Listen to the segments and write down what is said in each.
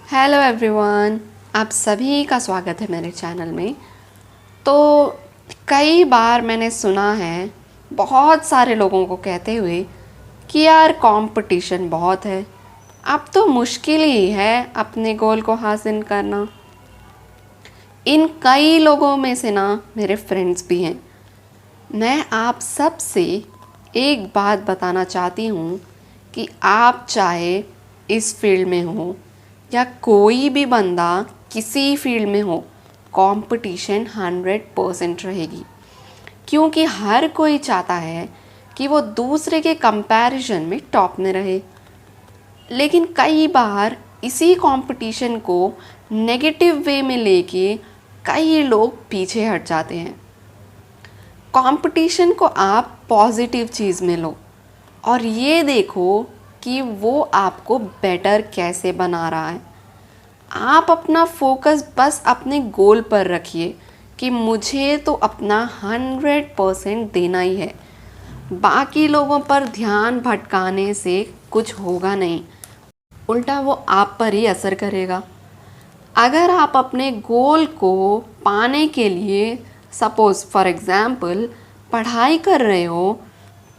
Hello everyone, आप सभी का स्वागत है मेरे चैनल में। तो कई बार मैंने सुना है बहुत सारे लोगों को कहते हुए कि यार कंपटीशन बहुत है, अब तो मुश्किल ही है अपने गोल को हासिल करना। इन कई लोगों में से ना मेरे फ्रेंड्स भी हैं। मैं आप सब से एक बात बताना चाहती हूँ कि आप चाहे इस फील्ड में हो या कोई भी बंदा किसी फील्ड में हो, कंपटीशन 100% रहेगी। क्योंकि हर कोई चाहता है कि वो दूसरे के कंपैरिजन में टॉप में रहे। लेकिन कई बार इसी कंपटीशन को नेगेटिव वे में लेके कई लोग पीछे हट जाते हैं। कंपटीशन को आप पॉजिटिव चीज़ में लो और ये देखो कि वो आपको बेटर कैसे बना रहा है। आप अपना फोकस बस अपने गोल पर रखिए कि मुझे तो अपना 100% देना ही है। बाकी लोगों पर ध्यान भटकाने से कुछ होगा नहीं, उल्टा वो आप पर ही असर करेगा। अगर आप अपने गोल को पाने के लिए सपोज़ फॉर एग्ज़ाम्पल पढ़ाई कर रहे हो,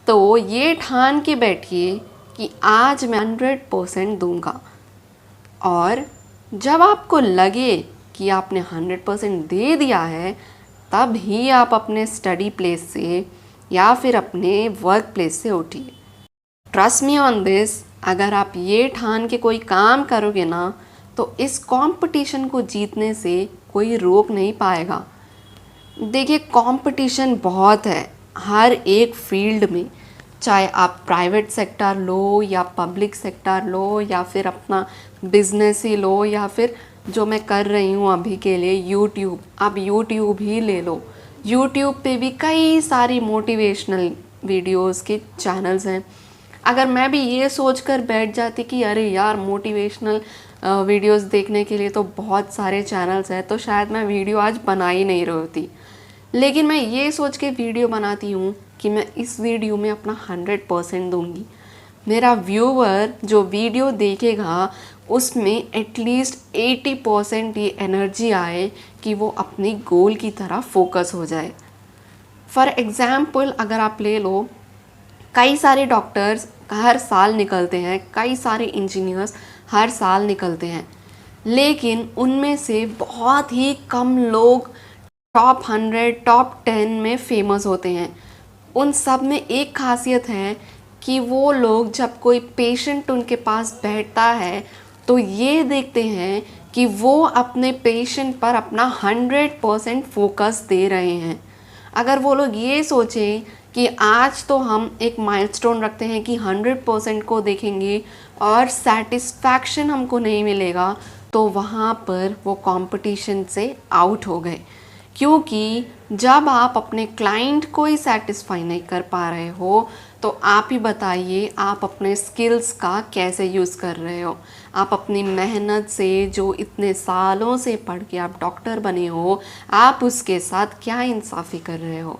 तो ये ठान के बैठिए कि आज मैं 100% दूंगा। और जब आपको लगे कि आपने 100% दे दिया है, तब ही आप अपने स्टडी प्लेस से या फिर अपने वर्क प्लेस से उठिए। ट्रस्ट मी ऑन दिस, अगर आप ये ठान के कोई काम करोगे ना, तो इस कंपटीशन को जीतने से कोई रोक नहीं पाएगा। देखिए, कंपटीशन बहुत है हर एक फील्ड में, चाहे आप प्राइवेट सेक्टर लो या पब्लिक सेक्टर लो या फिर अपना बिजनेस ही लो या फिर जो मैं कर रही हूँ अभी के लिए यूट्यूब। आप यूट्यूब ही ले लो, यूट्यूब पे भी कई सारी मोटिवेशनल वीडियोस के चैनल्स हैं। अगर मैं भी ये सोच कर बैठ जाती कि अरे यार मोटिवेशनल वीडियोस देखने के लिए तो बहुत सारे चैनल्स हैं, तो शायद मैं वीडियो आज बना ही नहीं रही होती। लेकिन मैं ये सोच के वीडियो बनाती हूँ कि मैं इस वीडियो में अपना 100% दूंगी। मेरा व्यूअर जो वीडियो देखेगा उसमें एटलीस्ट 80% ये एनर्जी आए कि वो अपनी गोल की तरफ फोकस हो जाए। फॉर एग्ज़ाम्पल अगर आप ले लो, कई सारे डॉक्टर्स हर साल निकलते हैं, कई सारे इंजीनियर्स हर साल निकलते हैं, लेकिन उनमें से बहुत ही कम लोग टॉप 100 टॉप 10 में फेमस होते हैं। उन सब में एक खासियत है कि वो लोग जब कोई पेशेंट उनके पास बैठता है तो ये देखते हैं कि वो अपने पेशेंट पर अपना 100% फोकस दे रहे हैं। अगर वो लोग ये सोचें कि आज तो हम एक माइलस्टोन रखते हैं कि 100% को देखेंगे और सेटिस्फैक्शन हमको नहीं मिलेगा, तो वहाँ पर वो कंपटीशन से आउट हो गए। क्योंकि जब आप अपने क्लाइंट को ही सेटिस्फाई नहीं कर पा रहे हो, तो आप ही बताइए आप अपने स्किल्स का कैसे यूज़ कर रहे हो। आप अपनी मेहनत से जो इतने सालों से पढ़ के आप डॉक्टर बने हो, आप उसके साथ क्या इंसाफ़ी कर रहे हो।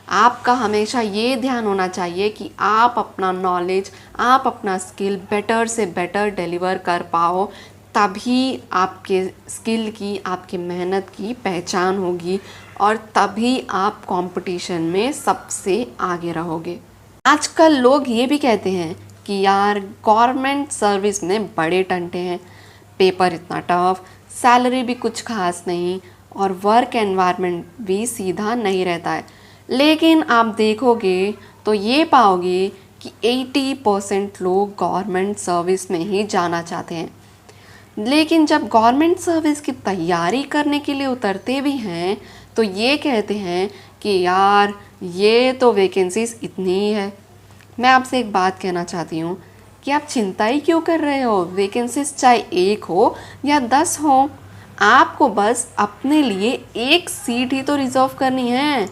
आपका हमेशा ये ध्यान होना चाहिए कि आप अपना नॉलेज, आप अपना स्किल बेटर से बेटर डिलीवर कर पाओ, तभी आपके स्किल की, आपकी मेहनत की पहचान होगी और तभी आप कंपटीशन में सबसे आगे रहोगे। आजकल लोग ये भी कहते हैं कि यार गवर्नमेंट सर्विस में बड़े टंटे हैं, पेपर इतना टफ, सैलरी भी कुछ खास नहीं और वर्क एनवायरनमेंट भी सीधा नहीं रहता है। लेकिन आप देखोगे तो ये पाओगे कि 80% लोग गवर्नमेंट सर्विस में ही जाना चाहते हैं। लेकिन जब गवर्नमेंट सर्विस की तैयारी करने के लिए उतरते भी हैं तो ये कहते हैं कि यार ये तो वैकेंसीज इतनी ही है। मैं आपसे एक बात कहना चाहती हूँ कि आप चिंता ही क्यों कर रहे हो। वैकेंसीज चाहे 1 हो या 10 हो, आपको बस अपने लिए एक सीट ही तो रिजर्व करनी है।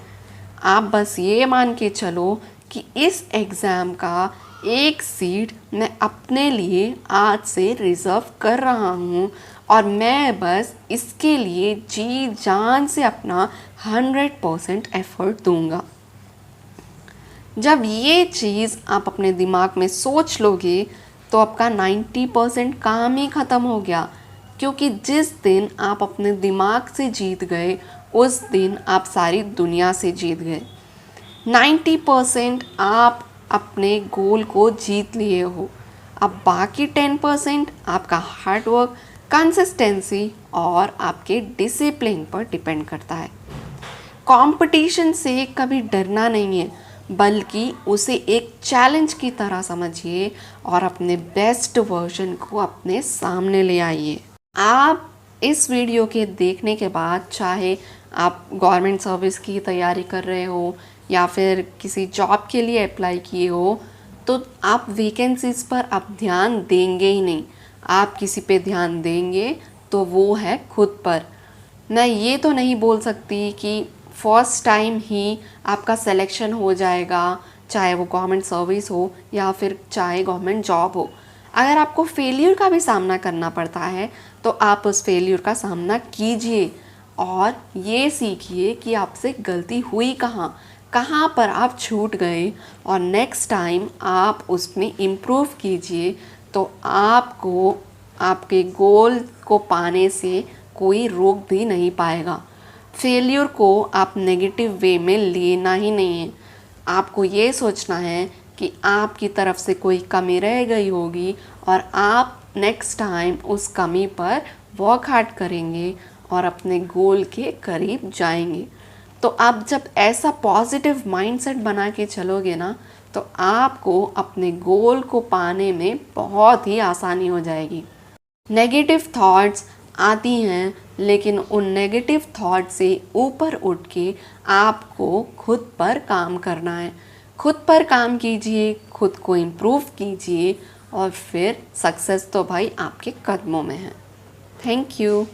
आप बस ये मान के चलो कि इस एग्ज़ाम का एक सीट मैं अपने लिए आज से रिज़र्व कर रहा हूँ और मैं बस इसके लिए जी जान से अपना 100% एफ़र्ट दूंगा। जब ये चीज़ आप अपने दिमाग में सोच लोगे तो आपका 90% काम ही ख़त्म हो गया। क्योंकि जिस दिन आप अपने दिमाग से जीत गए उस दिन आप सारी दुनिया से जीत गए। 90% आप अपने गोल को जीत लिए हो। अब बाकी 10% आपका हार्डवर्क, कंसिस्टेंसी और आपके डिसिप्लिन पर डिपेंड करता है। कंपटीशन से कभी डरना नहीं है, बल्कि उसे एक चैलेंज की तरह समझिए और अपने बेस्ट वर्जन को अपने सामने ले आइए। आप इस वीडियो के देखने के बाद, चाहे आप गवर्नमेंट सर्विस की तैयारी कर रहे हो या फिर किसी जॉब के लिए अप्लाई किए हो, तो आप वैकेंसीज पर अब ध्यान देंगे ही नहीं। आप किसी पे ध्यान देंगे तो वो है खुद पर। मैं ये तो नहीं बोल सकती कि फर्स्ट टाइम ही आपका सिलेक्शन हो जाएगा, चाहे वो गवर्नमेंट सर्विस हो या फिर चाहे गवर्नमेंट जॉब हो। अगर आपको फेलियर का भी सामना करना पड़ता है तो आप उस फेलियर का सामना कीजिए और ये सीखिए कि आपसे गलती हुई कहाँ पर आप छूट गए, और नेक्स्ट टाइम आप उसमें इम्प्रूव कीजिए। तो आपको आपके गोल को पाने से कोई रोक भी नहीं पाएगा। फेलियर को आप नेगेटिव वे में लेना ही नहीं है। आपको ये सोचना है कि आपकी तरफ से कोई कमी रह गई होगी और आप नेक्स्ट टाइम उस कमी पर वर्क हार्ड करेंगे और अपने गोल के करीब जाएंगे। तो आप जब ऐसा पॉजिटिव माइंडसेट बना के चलोगे ना, तो आपको अपने गोल को पाने में बहुत ही आसानी हो जाएगी। नेगेटिव थॉट्स आती हैं, लेकिन उन नेगेटिव थॉट से ऊपर उठ के आपको खुद पर काम करना है। खुद पर काम कीजिए, खुद को इम्प्रूव कीजिए और फिर सक्सेस तो भाई आपके कदमों में है। Thank you.